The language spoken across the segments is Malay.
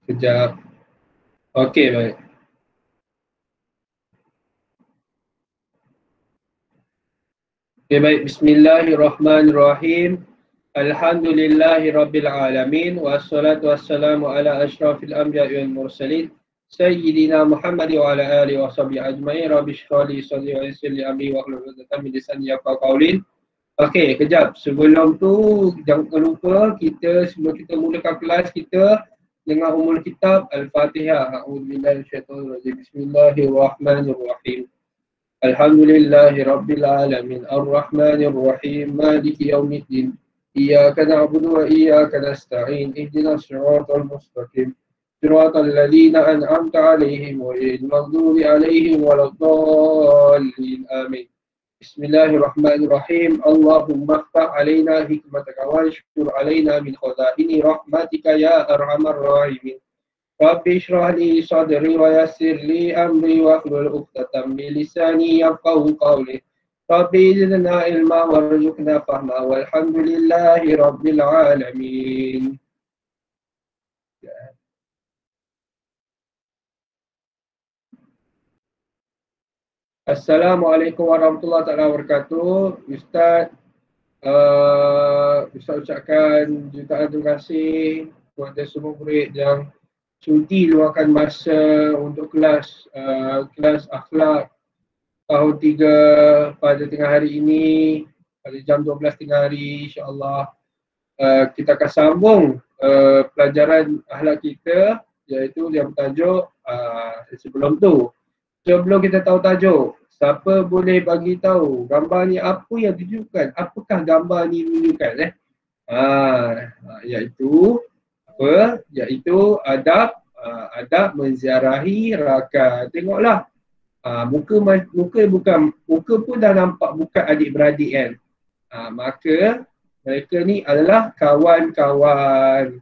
Kejap. Okey, baik. Okey, baik. Bismillahirrahmanirrahim. Alhamdulillahirrabbilalamin. Wassalatu wassalamu ala ashrafil anbiya'i wal mursalin. Sayyidina Muhammad wa ala alihi wa sahbihi ajma'in. Rabbi shrah li sadri wa yassir li amri wa hlul 'uqdatam min lisani yafqahu qawli. Okey, kejap. Sebelum tu jangan lupa sebelum kita mulakan kelas kita dengan umul kitab Al-Fatihah. A'udzubillahi minasyaitonir rajim. Bismillahirrahmanirrahim. Alhamdulillahi Rabbil Alamin Ar-Rahmanir Rahim Maliki Yawmiddin Iyyaka na'budu wa iyyaka nasta'in Ihdinas siratal mustaqim Siratal ladzina an'amta 'alaihim ghairil maghdubi 'alaihim waladdallin. Amin. Bismillahirrahmanirrahim. Allahumma iftah 'alaina hikmataka washkur 'alaina min khazaini rahmatika ya arhamar rahimin. Rabbi shrah li sadri wa yassir li amri wa hlul 'uqdatam min lisani yafqahu qawli. Rabbi zidna ilma warzuqna fahma walhamdulillahi rabbil alamin. Assalamualaikum warahmatullahi wabarakatuh. Ustaz, Ustaz ucapkan jutaan terima kasih kepada semua murid yang sudi luangkan masa untuk kelas akhlak tahun 3 pada tengah hari ini pada jam 12 tengah hari, insya-Allah. Kita akan sambung pelajaran akhlak kita, iaitu yang bertajuk sebelum kita tahu tajuk, siapa boleh bagi tahu gambar ni apa yang tunjukkan, apakah gambar ni menunjukkan iaitu adab menziarahi rakan. Tengoklah, muka pun dah nampak bukan adik-beradik kan. Maka mereka ni adalah kawan-kawan.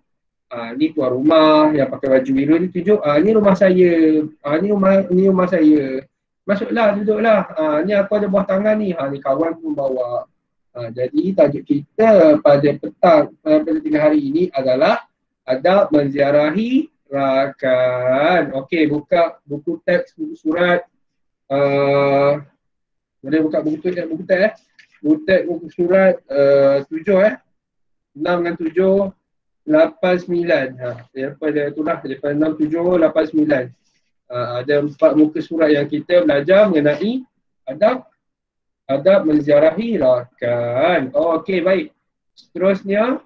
Ni tuan rumah yang pakai baju biru ni tunjuk, ni rumah saya. Ni rumah saya. Masuklah, duduklah. Ni aku ada buah tangan ni. Ni kawan pun bawa. Jadi tajuk kita pada tengah hari ini adalah adab menziarahi rakan. Okey, buka buku teks, buku surat. Boleh buka buku teks. Buku teks, buku surat 7 6 dengan 7 8 9. Daripada itulah, daripada 6 7 8 9. Ada 4 muka surat yang kita belajar mengenai adab menziarahi rakan. Okey, baik. Seterusnya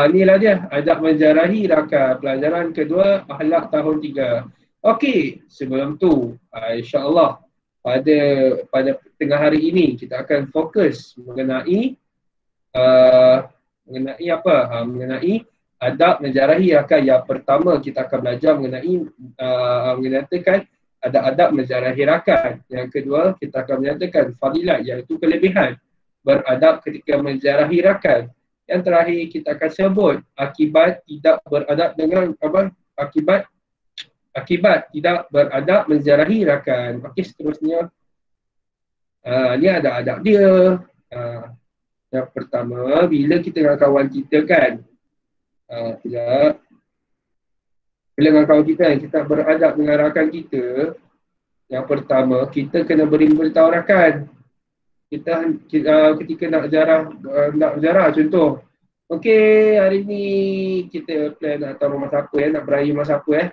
inilah dia, adab menziarahi rakan. Pelajaran kedua, akhlak tahun 3. Okey, sebelum tu insya-Allah pada tengah hari ini kita akan fokus mengenai mengenai adab menziarahi rakan. Yang pertama kita akan belajar menyatakan adab menziarahi rakan. Yang kedua kita akan menyatakan fadilat, iaitu kelebihan beradab ketika menziarahi rakan. Yang terakhir kita akan sebut akibat tidak beradab dengan akibat tidak beradab menziarahi rakan. Okey, seterusnya ni ada adab dia. Yang pertama, bila kita dengan kawan kita kan, bila dengan kawan kita kan, kita beradab dengan rakan kita. Yang pertama, kita kena beritahu rakan. Kita ketika nak ziarah contoh, okey, hari ni kita plan nak tahu rumah siapa, nak beraya rumah siapa,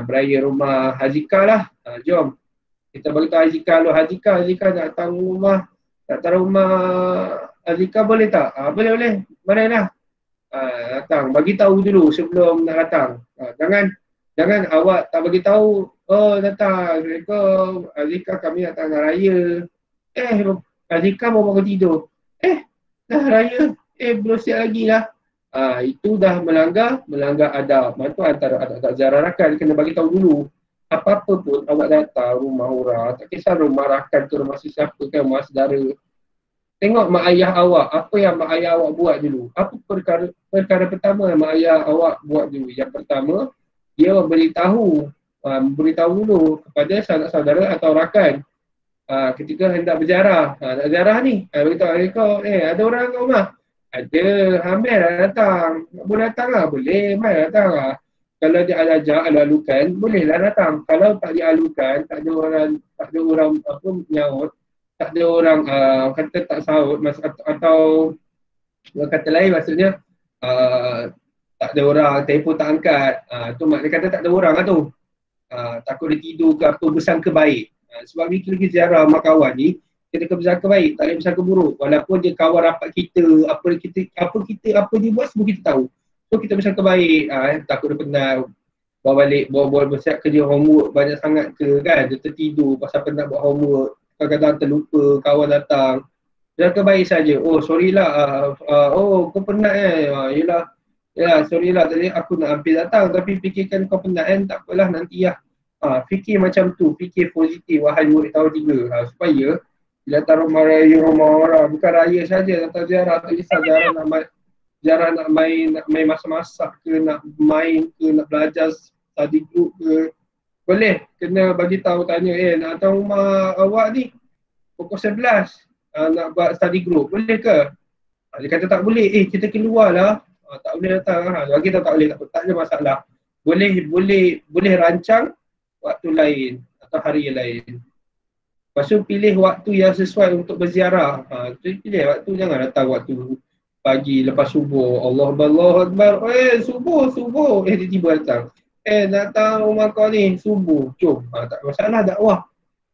beraya rumah Hazika lah. Jom kita beritahu Hazika dulu. Hazika nak tahu rumah Hazika boleh tak? Boleh. Marilah. Datang, bagi tahu dulu sebelum nak datang. Jangan awak tak bagi tahu, datang, Assalamualaikum, Hazika kami datang nak raya. Hazika mau bangun tidur. Dah raya. Belum siap lagi lah. Itu dah melanggar adab. Itu antara adab ziarah rakan, kena bagi tahu dulu. Apa-apa pun awak datang rumah orang, tak kisah rumah rakan ke rumah sesiapa kan, rumah saudara. Tengok mak ayah awak, apa yang mak ayah awak buat dulu. Apa perkara pertama yang mak ayah awak buat dulu? Yang pertama, dia beritahu dulu kepada saudara atau rakan. Ketika hendak berziarah, nak ziarah ni, beritahu, ada orang kat rumah. Ada, Amir lah datang. Boleh datang lah, boleh. Mai datang lah. Kalau dia ajak, alu-alukan, bolehlah datang. Kalau tak dialukan, tak ada orang apa menyaut, tak ada orang kata tak sahut atau kata lain maksudnya tak ada orang, telefon tak angkat. Tu maknanya kata tak ada orang lah tu. Takut dia tidur ke apa, bersangka baik. Sebab ni kita ziarah rumah kawan ni, kita bersangka baik, tak boleh bersangka buruk. Walaupun dia kawan rapat kita, apa dia buat semua kita tahu. So kita bersangka baik, takut dia penat, bawa bersiap kerja homework banyak sangat ke kan, dia tertidur pasal penat buat homework, kadang-kadang terlupa, kawan datang. Bersangka baik saja. Oh sorry lah, oh kau penat yelah, sorry lah tadi aku nak hampir datang tapi fikirkan kau penat kan, tak apalah nanti lah. Fikir macam tu, fikir positif wahai murid tahun 3, supaya bila datang rumah raya, rumah orang, bukan raya saja, datang ziarah, tak kisah ziarah nak main masak-masak ke, nak main ke, nak belajar study group ke, boleh, kena bagi tahu tanya, nak datang rumah awak ni pukul 11, nak buat study group, boleh ke? Dia kata tak boleh, kita keluar lah, tak boleh datang. Bagi tahu tak boleh, tak ada masalah. Boleh rancang waktu lain atau hari yang lain. Lepas tu pilih waktu yang sesuai untuk berziarah. Pilih waktu, jangan datang waktu pagi lepas subuh. Allahu Akbar. Subuh. Tiba-tiba datang. Datang rumah kau ni subuh. Jom. Tak masalah dakwah.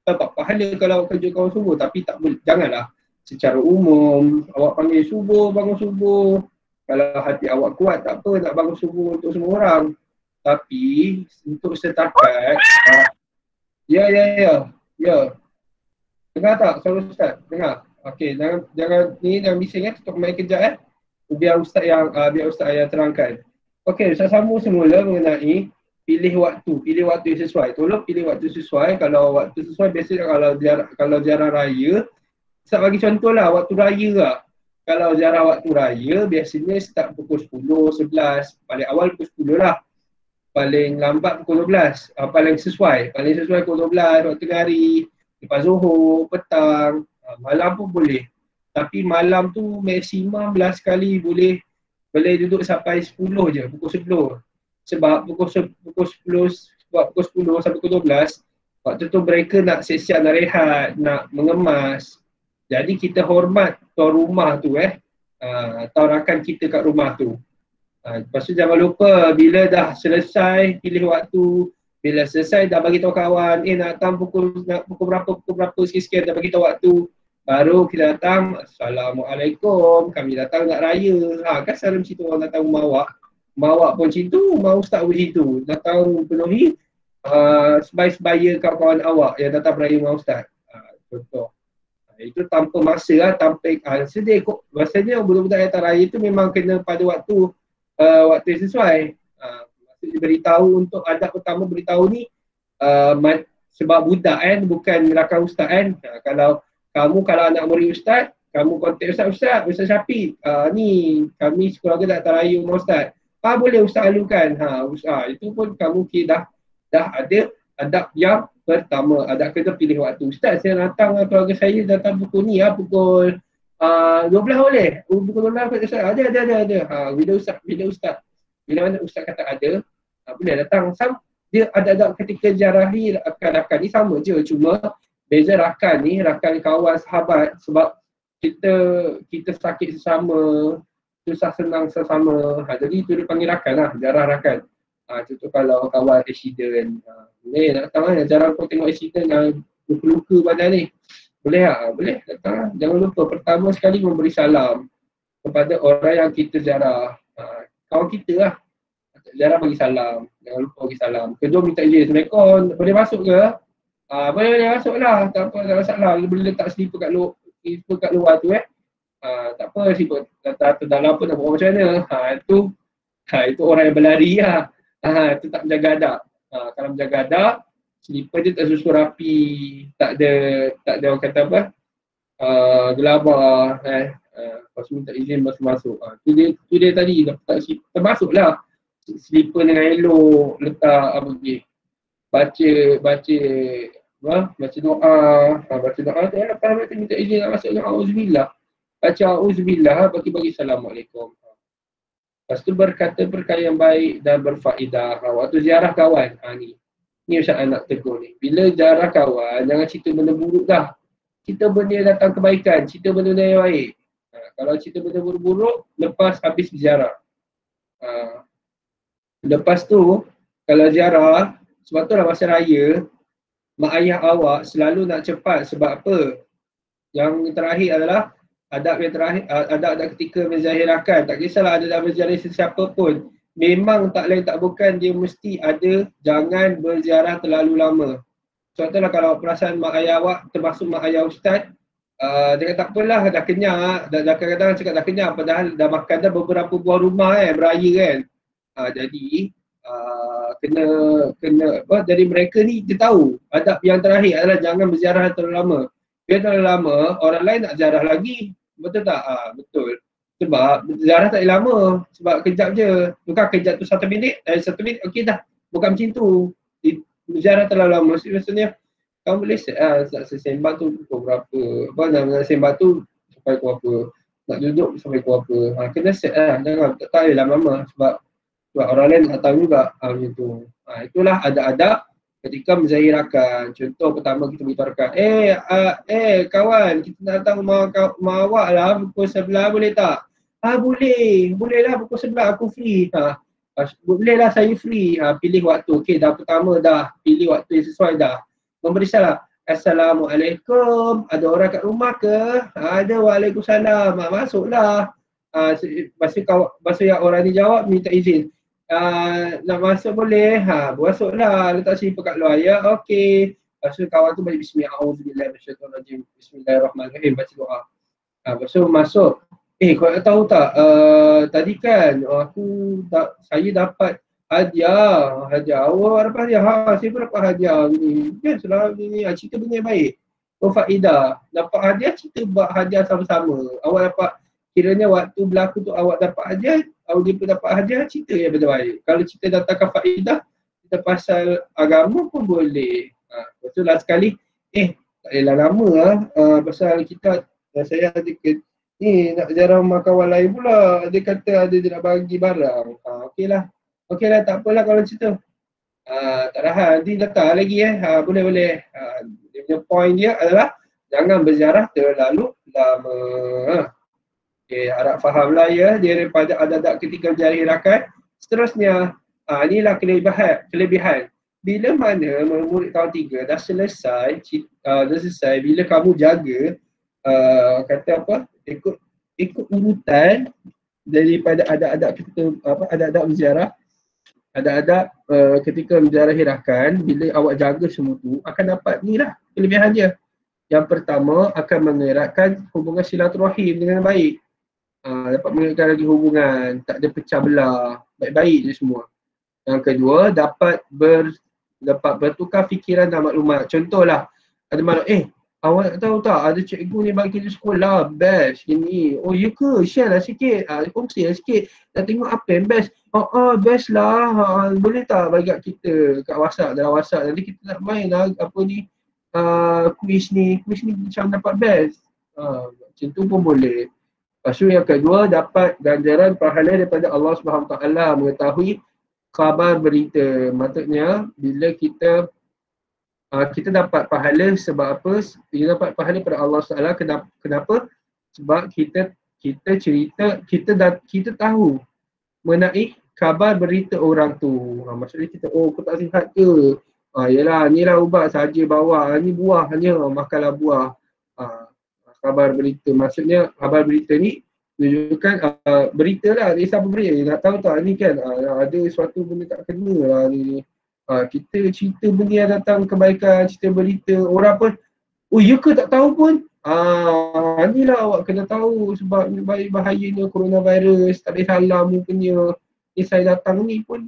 Dapat pahala kalau kerja kau subuh, tapi tak boleh. Janganlah secara umum awak panggil subuh, bangun subuh. Kalau hati awak kuat tak apa, nak bangun subuh untuk semua orang. Tapi untuk setakat ya. Dengar tak suara Ustaz? Dengar. Okey, jangan bising tutup mic kejap Biar Ustaz yang terangkan. Okey, Ustaz sambung semula mengenai pilih waktu yang sesuai. Tolong pilih waktu sesuai. Kalau waktu sesuai biasanya kalau ziarah raya, Ustaz bagi contohlah waktu raya lah. Kalau ziarah waktu raya biasanya start pukul 10, 11, paling awal pukul 10 lah. Paling lambat pukul 12. Paling sesuai pukul 12 waktu tengah hari, lepas zuhur, petang, malam pun boleh. Tapi malam tu maksimum belas kali boleh duduk sampai 10 je, pukul 10. Sebab pukul 10 sampai pukul 12, waktu tu mereka nak siap-siap nak rehat, nak mengemas. Jadi kita hormat tuan rumah tu atau rakan kita kat rumah tu. Lepas tu jangan lupa bila dah selesai pilih waktu, bila selesai dah bagi tahu kawan, nak datang pukul berapa sikit-sikit dah bagi tahu waktu. Baru kita datang, Assalamualaikum, kami datang nak raya. Kan selalu macam tu orang datang rumah awak. Rumah awak pun macam tu, rumah ustaz pun macam tu. Datang penuhi sebaya kawan-kawan awak yang datang beraya rumah ustaz. Contoh. Itu tanpa masa tanpa sedih kok. Rasanya budak-budak yang datang raya tu memang kena pada waktu yang sesuai. Maksudnya beritahu untuk adab pertama beritahu ni sebab budak bukan rakan ustaz kalau anak murid ustaz, kamu kontak ustaz Syafiq, ni kami sekeluarga datang raya rumah ustaz. Boleh ustaz alukan. Itu pun kamu kira dah ada adab yang pertama. Adab kena pilih waktu. Ustaz saya datang keluarga saya datang pukul ni pukul 12 boleh? Pukul 12 ustaz ada. Bila mana ustaz kata ada, boleh datang. Dia ada ketika jarahi rakan ni sama je, cuma beza rakan ni, rakan kawan sahabat, sebab kita sakit sesama, susah senang sesama. Jadi itu dipanggil rakan lah, jarah rakan. Contoh kalau kawan accident, nak datang jarang kau tengok accident luka-luka badan ni. Boleh boleh datang. Jangan lupa pertama sekali memberi salam kepada orang yang kita jarah. Kawan kita lah. Jarah bagi salam. Jangan lupa bagi salam. Kedua minta izin. Assalamualaikum. Boleh masuk ke? Boleh masuk lah. Tak apa, tak masalah. Boleh letak slipper kat luar tu tak apa, slipper datang dalam pun nak buat macam mana. Itu orang yang berlari lah. Itu tak menjaga adab. Kalau menjaga adab, slipper dia tak susun rapi, tak ada orang kata apa, gelabah, lepas tu minta izin masuk. Tu dia tadi, termasuklah slipper dengan elok, letak baca doa tu lepas minta izin nak masuk dengan auzubillah. baca auzubillah, bagi-bagi assalamualaikum. Lepas tu berkata perkara yang baik dan berfaedah. Waktu ziarah kawan, ni Ustaz nak tegur ni. Bila ziarah kawan, jangan cerita benda buruk dah. Cerita benda yang datang kebaikan, cerita benda yang baik. Kalau cerita benda buruk, lepas habis ziarah. Lepas tu, kalau ziarah, sebab tu lah masa raya, mak ayah awak selalu nak cepat. Sebab apa? Yang terakhir adalah adab yang terakhir, adab ketika menzahirkan. Tak kisahlah ada dalam berziarah sesiapa pun. Memang tak lain tak bukan dia mesti ada jangan berziarah terlalu lama. Sebab tu lah kalau perasaan mak ayah awak termasuk mak ayah ustaz, dia kata tak apalah dah kenyang, dah kadang-kadang cakap dah kenyang padahal dah makan dah beberapa buah rumah beraya kan. Jadi kena apa, dari mereka ni dia tahu adab yang terakhir adalah jangan berziarah terlalu lama. Bila terlalu lama, orang lain nak ziarah lagi. Betul tak? Betul. Sebab ziarah tak lama. Sebab kejap je. Bukan kejap tu 1 minit. 1 minit okey dah. Bukan macam tu. Ziarah terlalu lama. Maksudnya kamu boleh sembang tu pukul berapa. Apa nak sembang tu sampai pukul apa. Nak duduk sampai pukul apa. Kena set lah. Jangan tak boleh lama-lama. Sebab orang lain tak tahu juga macam tu. Itulah adab-adab ketika menzahirkan. Contoh pertama kita beritahukan, kawan, kita nak datang rumah awak lah pukul 11 boleh tak? Boleh lah pukul 11 aku free. Boleh lah saya free. Pilih waktu. Okey, dah pertama dah pilih waktu yang sesuai dah. Memberi salam. Assalamualaikum. Ada orang kat rumah ke? Ada. Waalaikumsalam. Masuklah. Masa yang orang ni jawab minta izin. Nak masuk boleh, masuklah, letak slipper kat luar ya, okey. Lepas tu kawan tu balik bismillahirrahmanirrahim, bismillahirrahmanirrahim, baca doa. Lepas tu masuk, kau tahu tak, tadi kan saya dapat hadiah, awak dapat hadiah, saya pun dapat hadiah gini. Biasalah gini, cerita benda yang baik. Faedah, dapat hadiah, cerita buat hadiah sama-sama. Awak dapat, kiranya waktu berlaku tu awak dapat hadiah, dia pun dapat hadiah, cerita yang baik. Kalau cerita datangkan faedah, kita pasal agama pun boleh. Betul lah sekali, tak payahlah lama pasal kita, saya ada nak jarang rumah kawan lain pula, dia kata dia nak bagi barang. Okeylah, tak apalah kalau cerita. Tak ada hal, nanti datang lagi boleh. Dia punya point dia adalah jangan berziarah terlalu lama. Harap fahamlah ya daripada adab ketika menzahirkan. Seterusnya, inilah kelebihan. Bila mana murid tahun 3 dah selesai, bila kamu jaga ikut urutan daripada adab kita adab berziarah, adab ketika menzahirkan, bila awak jaga semua tu akan dapat ni lah kelebihan dia. Yang pertama akan mengeratkan hubungan silaturahim dengan baik. Dapat mengeratkan lagi hubungan, tak ada pecah belah, baik-baik je semua. Yang kedua, dapat bertukar fikiran dan maklumat. Contohlah, ada maklumat, awak tahu tak, ada cikgu ni bagi kita sekolah, best, gini. Oh ya ke? Share lah sikit, kongsi lah sikit. Dah tengok apa yang best? Best lah, boleh tak bagi kat kita kat WhatsApp, dalam WhatsApp. Nanti kita nak main lah, quiz ni macam dapat best. Macam tu pun boleh. Lepas tu yang kedua, dapat ganjaran pahala daripada Allah SWT mengetahui khabar berita. Maksudnya bila kita dapat pahala sebab apa? Kita dapat pahala daripada Allah SWT. Kenapa? Sebab kita cerita, kita tahu mengenai khabar berita orang tu. Maksudnya kita, kau tak sihat ke? Yelah, ni lah ubat saja bawa, ni buah hanya, makanlah buah. Khabar berita, maksudnya khabar berita ni tunjukkan berita lah, dia siapa berita, nak tahu tak ni kan ada suatu benda tak kena lah ni. Kita cerita benda yang datang kebaikan, cerita berita, orang pun, ya ke tak tahu pun. Ni lah awak kena tahu sebab bahayanya coronavirus, tak boleh salam punya. Ni saya datang ni pun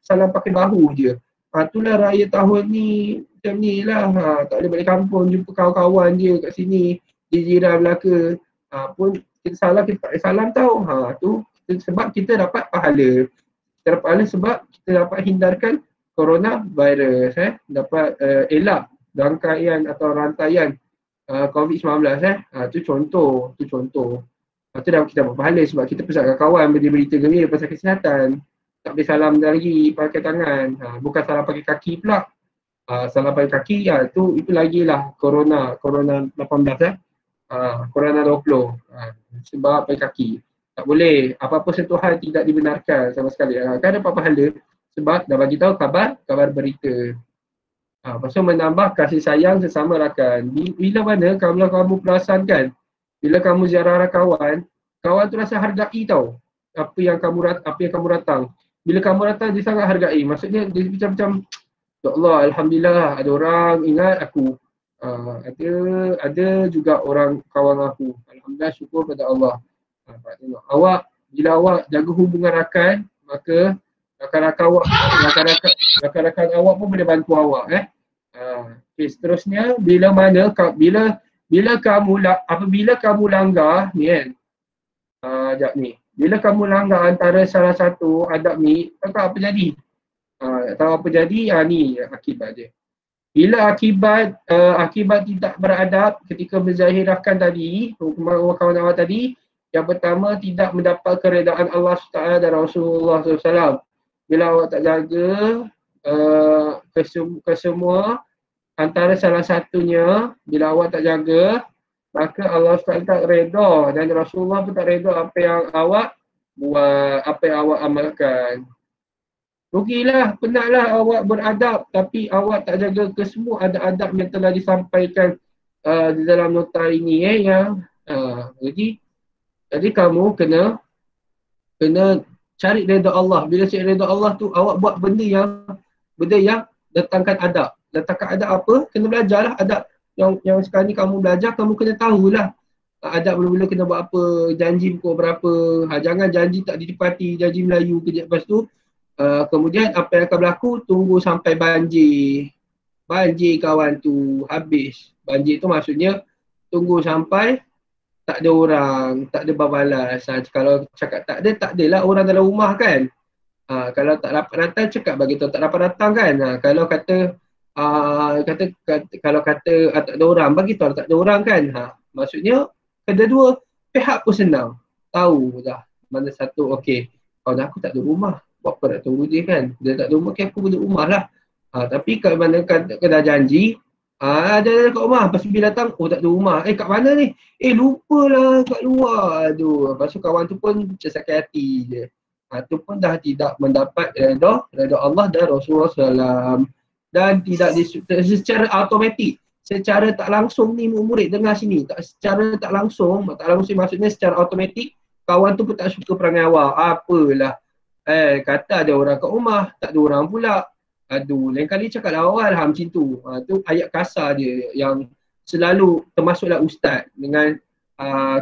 salam pakai bahu je. Itulah raya tahun ni macam ni lah, tak boleh balik kampung, jumpa kawan-kawan dia kat sini, di jiran belaka, pun kita salam, kita tak salam tau. Tu sebab kita dapat pahala. Kita dapat pahala sebab kita dapat hindarkan coronavirus, dapat elak rangkaian atau rantaian COVID-19 tu contoh. Tu dah kita dapat pahala sebab kita pesatkan kawan berita gembira pasal kesihatan. Tak boleh salam lagi pakai tangan. Bukan salam pakai kaki pula. Salam pakai kaki itu lagi lah Corona 18 Corona 20. Sebab pakai kaki. Tak boleh. Apa-apa sentuhan tidak dibenarkan sama sekali. Kan dapat pahala sebab dah bagi tahu kabar berita. Lepas tu menambah kasih sayang sesama rakan. Bila mana kamu perasan kan, bila kamu ziarah kawan tu rasa hargai tau apa yang kamu datang. Bila kamu datang dia sangat hargai. Maksudnya dia macam ya Allah, alhamdulillah ada orang ingat aku. Ada juga orang kawan aku. Alhamdulillah, syukur pada Allah. Bila awak jaga hubungan rakan, maka rakan-rakan awak pun boleh bantu awak. Okay, seterusnya apabila kamu langgar ni kan. Sekejap ni. Bila kamu langgar antara salah satu adab ni, apa jadi? Tahu apa jadi? Ni akibat dia. Bila akibat tidak beradab ketika menzahirkan tadi, kawan awak tadi, yang pertama tidak mendapat keredaan Allah SWT dan Rasulullah SAW. Bila awak tak jaga kesemua antara salah satunya, bila awak tak jaga, maka Allah SWT tak reda dan Rasulullah pun tak reda apa yang awak buat, apa yang awak amalkan. Rugilah, penatlah awak beradab tapi awak tak jaga kesemua adab-adab yang telah disampaikan di dalam nota ini. Jadi kamu kena cari redha Allah. Bila cari redha Allah tu awak buat benda yang datangkan adab. Datangkan adab apa? Kena belajarlah adab yang sekarang ni kamu belajar, kamu kena tahulah adab mula-mula kena buat apa, janji pukul berapa. Jangan janji tak ditepati, janji Melayu kejap lepas tu. Kemudian apa yang akan berlaku, tunggu sampai banjir kawan tu habis. Banjir tu maksudnya tunggu sampai tak ada orang, tak ada babalas. Kalau cakap tak adalah orang dalam rumah kan. Kalau tak dapat datang cakap bagi tahu tak dapat datang kan. Kalau kata tak ada orang, bagi tahu tak ada orang kan. Maksudnya kedua pihak pun senang. Tahu dah mana satu okey. Kawan aku tak ada rumah. Buat apa nak tunggu dia kan? Dia tak ada rumah, okay, aku duduk rumah lah. Tapi kat mana kena janji, ada kat rumah. Lepas tu bila datang, tak ada rumah. Kat mana ni? Lupalah kat luar. Aduh. Lepas tu kawan tu pun sakit hati je. Tu pun dah tidak mendapat redha Allah dan Rasulullah SAW. Dan tidak secara automatik. Secara tak langsung ni murid dengar sini. Secara tak langsung maksudnya secara automatik, kawan tu pun tak suka perangai awak. Apalah. Kata ada orang kat rumah, tak ada orang pula. Aduh, lain kali cakap awal macam tu. Tu ayat kasar dia yang selalu termasuklah ustaz dengan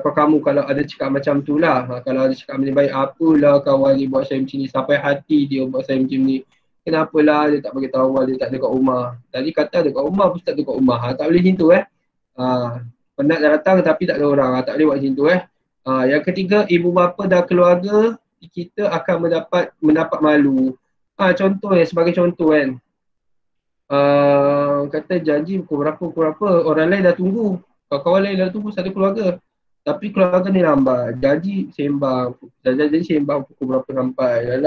kamu kalau ada cakap macam tu lah. Kalau ada cakap macam baik, apalah kawan ni buat saya macam ni, sampai hati dia buat saya macam ni. Kenapalah dia tak bagi tahu awal dia tak ada kat rumah. Tadi kata ada kat rumah, pun tak ada kat rumah. Tak boleh macam tu penat dah datang tapi tak ada orang. Tak boleh buat macam tu Yang ketiga, ibu bapa dan keluarga kita akan mendapat malu. Sebagai contoh kan. Kata janji pukul berapa, orang lain dah tunggu. Kawan-kawan lain dah tunggu satu keluarga. Tapi keluarga ni lambat. Janji sembang pukul berapa sampai.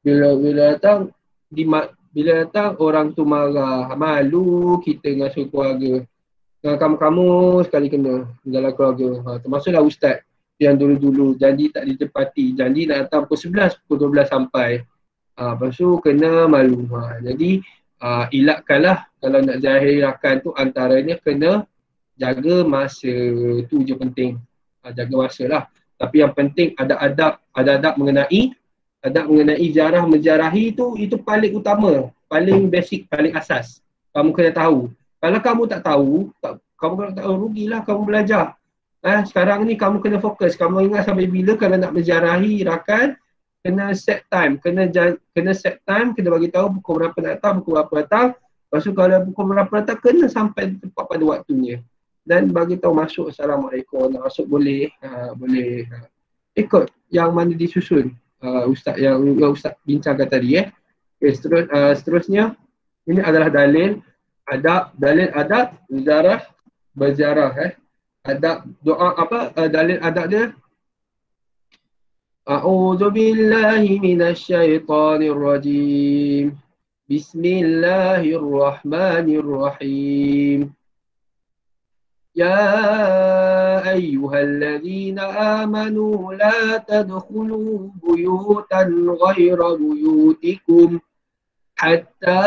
Bila datang orang tu marah. Malu kita dengan seluruh keluarga. Kamu sekali kena dalam keluarga. Termasuklah ustaz yang dulu-dulu janji tak ditepati, janji nak datang pukul 11, pukul 12 sampai. Lepas tu kena malu. Jadi elakkanlah kalau nak zahirkan tu antaranya kena jaga masa. Tu je penting. Jaga masa lah. Tapi yang penting ada adab mengenai ziarah menziarahi tu, itu paling utama, paling basic, paling asas. Kamu kena tahu. Kalau kamu tak tahu, rugilah kamu belajar. Sekarang ni kamu kena fokus. Kamu ingat sampai bila kalau nak menziarahi rakan, kena set time. Kena set time, kena bagi tahu pukul berapa nak datang, pukul berapa datang. Lepas tu kalau pukul berapa datang, kena sampai tepat pada waktunya. Dan bagi tahu masuk, Assalamualaikum, nak masuk boleh. Boleh. Ikut yang mana disusun. Ustaz yang Ustaz bincangkan tadi. Seterusnya, ini adalah dalil adab ziarah berziarah adab doa apa dalil adab dia. A'udzu billahi minasyaitonir rajim. Bismillahirrahmanirrahim. يا أيها الذين آمنوا لا تدخلوا بيوتا غير بيوتكم حتى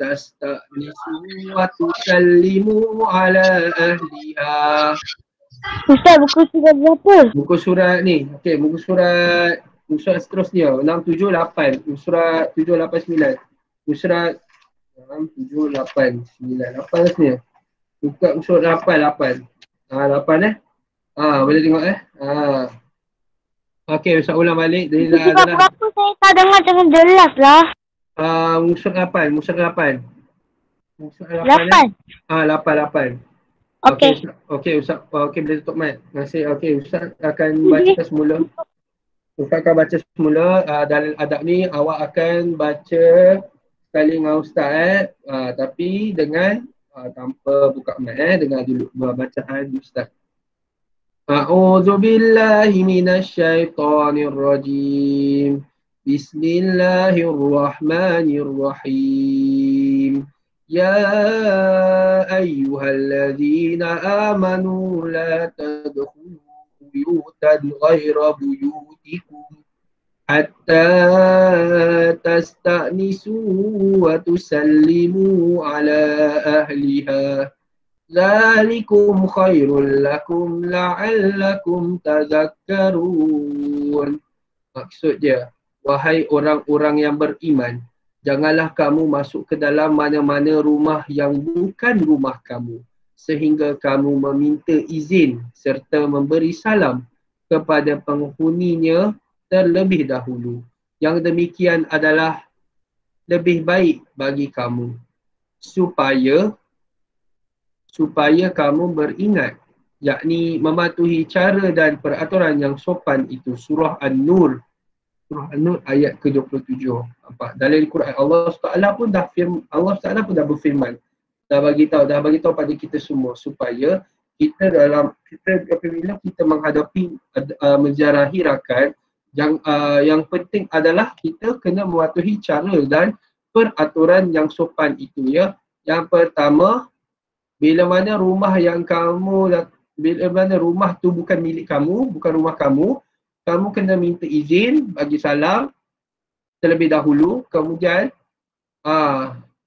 تستأنسوا وتسلموا على أهلها. Ustaz, buku surat berapa? Buku surat ni, okey, buku surat seterusnya 678, buku surat 789, buku surat 67898 rasanya. Buka surat 8. 8 boleh tengok Okey, Ustaz ulang balik. Dari Buku surat berapa saya tak dengar dengan jelas lah. Surat 8, surat 8. Surat 8. 8. Okey. Okey, Ustaz. Okey, boleh tutup mic. Terima kasih. Okey, Ustaz akan baca semula. Ustaz akan baca semula dalam adab ni awak akan baca sekali dengan Ustaz tapi dengan tanpa buka mic dengar dulu bacaan Ustaz. A'udzu billahi minasyaitonir rajim. Bismillahirrahmanirrahim. Ya ayyuhalladzina amanu la tadkhulu buyutan ghaira buyutikum hatta tasta'nisu wa tusallimu ala ahliha. Zalikum khairul lakum la'allakum tadhakkarun. Maksud dia, wahai orang-orang yang beriman, janganlah kamu masuk ke dalam mana-mana rumah yang bukan rumah kamu sehingga kamu meminta izin serta memberi salam kepada penghuninya terlebih dahulu. Yang demikian adalah lebih baik bagi kamu supaya kamu beringat, yakni mematuhi cara dan peraturan yang sopan itu. Surah An-Nur ayat ke-27. Dalil Quran Allah Taala pun dah berfirman, dah bagi tahu pada kita semua supaya kita apabila kita menghadapi menziarahi rakan, yang penting adalah kita kena mematuhi cara dan peraturan yang sopan itu ya. Yang pertama, bila mana rumah tu bukan milik kamu, bukan rumah kamu, kamu kena minta izin, bagi salam terlebih dahulu. Kemudian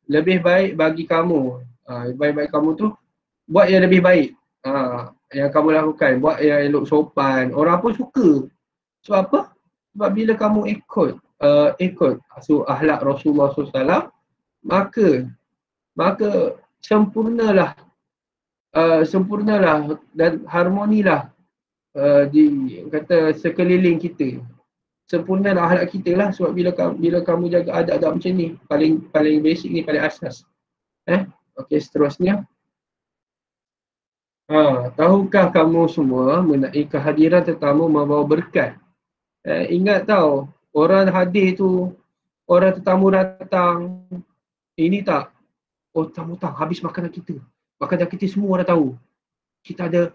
lebih baik bagi kamu, baik-baik kamu tu buat yang lebih baik yang kamu lakukan, buat yang elok sopan. Orang pun suka. Sebab apa? Sebab bila kamu ikut akhlak Rasulullah SAW, maka sempurnalah dan harmonilah kata sekeliling kita. Sempurnalah akhlak kita lah. Sebab bila kamu jaga adab-adab macam ni, paling basic ni, paling asas. Okey, seterusnya. Tahukah kamu semua mengenai kehadiran tetamu membawa berkat? Ingat tau, orang hadir tu, orang tetamu datang, ini tak, tamu tak habis makanan kita. Makanan kita semua dah tahu. Kita ada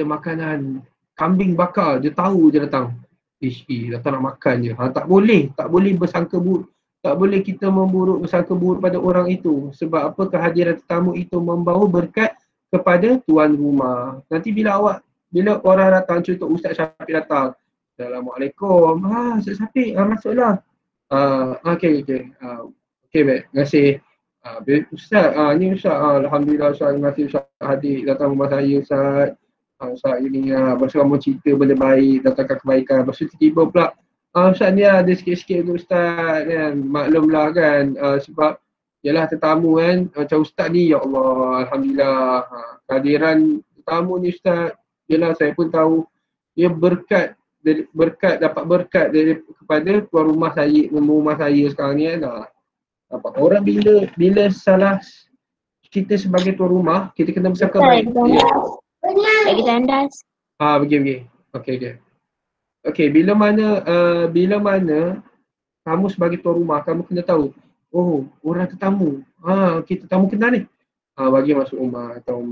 makanan kambing bakar, dia tahu je datang. Datang nak makan je. Tak boleh bersangka buruk. Tak boleh kita bersangka buruk pada orang itu. Sebab apa? Kehadiran tetamu itu membawa berkat kepada tuan rumah. Nanti bila orang datang, contoh Ustaz Syafiq datang, Assalamualaikum. Ustaz Syafiq, masuklah. Okey, baik. Terima kasih. Ustaz, ni Ustaz, Alhamdulillah Ustaz, terima kasih Ustaz hadir datang rumah saya Ustaz. Ustaz ini bersama cerita benda baik, datangkan kebaikan. Lepas tu tiba-tiba pula, Ustaz ni ada sikit-sikit untuk Ustaz kan. Maklumlah kan, sebab yalah tetamu kan, macam Ustaz ni, ya Allah, Alhamdulillah. Kehadiran tetamu ni Ustaz, yalah saya pun tahu dia dapat berkat kepada tuan rumah saya sekarang ni kan. Orang bila salah kita sebagai tuan rumah, kita kena bersangka baik. Lagi tandas. Pergi. Okey, bila mana kamu sebagai tuan rumah, kamu kena tahu, orang tetamu. Kita tetamu kenal ni. bagi masuk rumah atau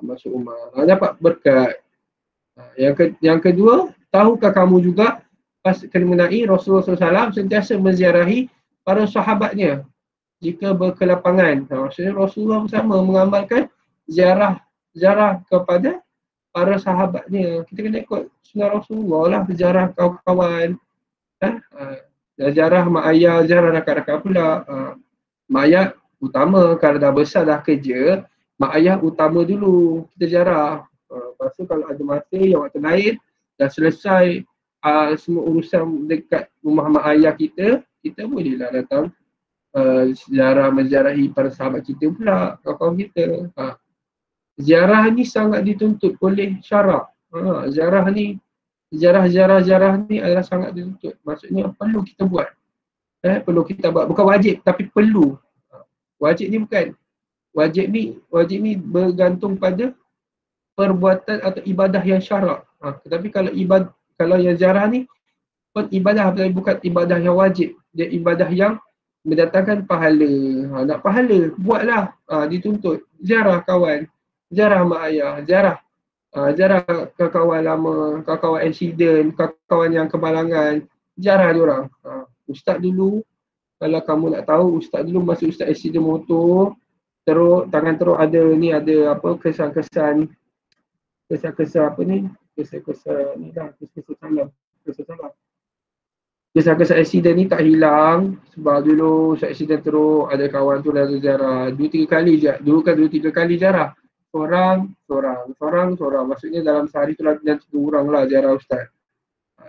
masuk rumah. Dapat berkat. Yang kedua, tahukah kamu juga kena mengenai Rasulullah SAW sentiasa menziarahi para sahabatnya jika berkelapangan. Maksudnya Rasulullah bersama mengamalkan ziarah kepada para sahabatnya. Kita kena ikut sunnah Rasulullah lah, ziarah kawan-kawan. Ziarah mak ayah, ziarah rakan-rakan pula. Mak ayah utama, kalau dah besar dah kerja, mak ayah utama dulu kita ziarah. Lepas tu kalau ada masa yang waktu lain dah selesai semua urusan dekat rumah mak ayah kita bolehlah datang menziarahi para sahabat kita pula, kawan-kawan kita. Ziarah ni sangat dituntut oleh syarak. Ziarah ni adalah sangat dituntut. Maksudnya perlu kita buat. Perlu kita buat. Bukan wajib tapi perlu. Wajib ni bukan. Wajib ni bergantung pada perbuatan atau ibadah yang syarak. Tetapi kalau yang ziarah ni pun ibadah, tapi bukan ibadah yang wajib. Dia ibadah yang mendatangkan pahala. Nak pahala, buatlah. Dituntut. Ziarah kawan. Ziarah mak ayah. Ziarah kawan lama, kawan accident, kawan yang kemalangan. Ziarah diorang. Ustaz dulu, kalau kamu nak tahu, ustaz dulu masa ustaz accident motor, tangan teruk ada kesan-kesan Kesan-kesan accident ni tak hilang sebab dulu accident teruk, ada kawan tu lalu ziarah 2-3 kali je. Dulu kan 2-3 kali ziarah. Seorang. Maksudnya dalam sehari tu dan 3 orang lah ziarah ustaz.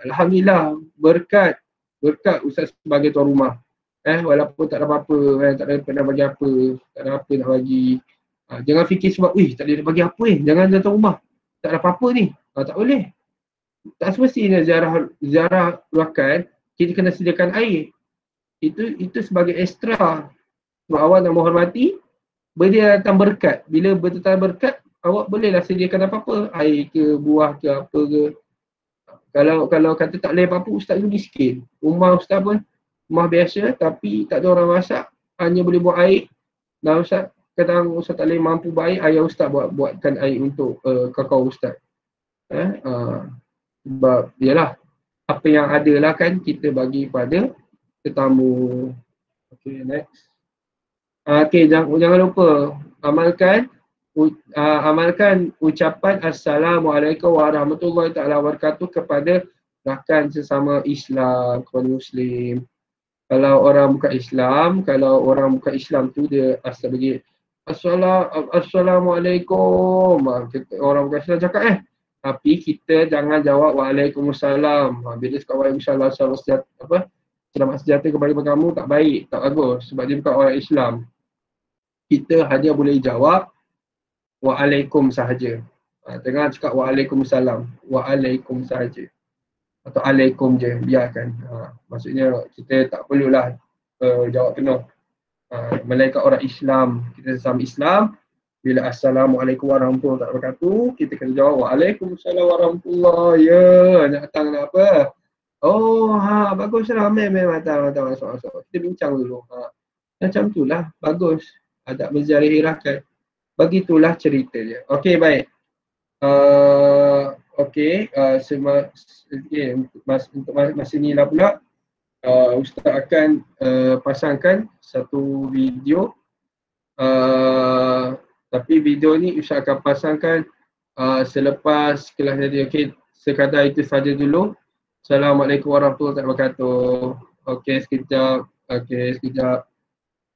Alhamdulillah, berkat ustaz sebagai tuan rumah. Walaupun tak ada apa-apa, tak ada nak bagi apa, tak ada apa nak bagi. Jangan fikir sebab, tak ada nak bagi apa jangan datang rumah. Tak ada apa-apa ni. Tak boleh. Tak semestinya ziarah rakan, kita kena sediakan air. Itu sebagai ekstra. Sebab awak nak menghormati, dia datang berkat. Bila datang berkat, awak bolehlah sediakan apa-apa. Air ke, buah ke, apa ke. Kalau kata tak boleh apa-apa, ustaz tu miskin. Rumah ustaz pun rumah biasa tapi tak ada orang masak, hanya boleh buat air. Dan ustaz kadang ustaz tak boleh mampu buat air, ayah ustaz buatkan air untuk kakao ustaz. Sebab yalah, apa yang ada lah kan kita bagi pada tetamu. Okay, next. Jangan lupa amalkan ucapan Assalamualaikum warahmatullahi taala wabarakatuh kepada rakan sesama Islam, kepada Muslim. Kalau orang bukan Islam tu dia asal bagi Assalamualaikum. Orang bukan Islam cakap tapi kita jangan jawab Waalaikumsalam. Bila cakap Waalaikumsalam selamat sejahtera kepada kamu, tak baik, tak bagus sebab dia bukan orang Islam. Kita hanya boleh jawab Waalaikum sahaja. Jangan cakap Waalaikumsalam. Waalaikum sahaja. Atau alaikum je, biarkan. Maksudnya kita tak perlulah jawab penuh. Melainkan orang Islam, kita sesama Islam, bila Assalamualaikum warahmatullahi wabarakatuh, kita kena jawab Waalaikumsalam warahmatullahi. Nak datang nak apa? Baguslah, datang masuk. Kita bincang dulu. Macam itulah, bagus. Adab menziarahi rakan. Begitulah cerita dia. Okey, baik. Untuk masa ni lah pula Ustaz akan pasangkan satu video, tapi video ni Ustaz akan pasangkan selepas kelas tadi. Okey, sekadar itu saja dulu. Assalamualaikum warahmatullahi wabarakatuh. Okey, sekejap.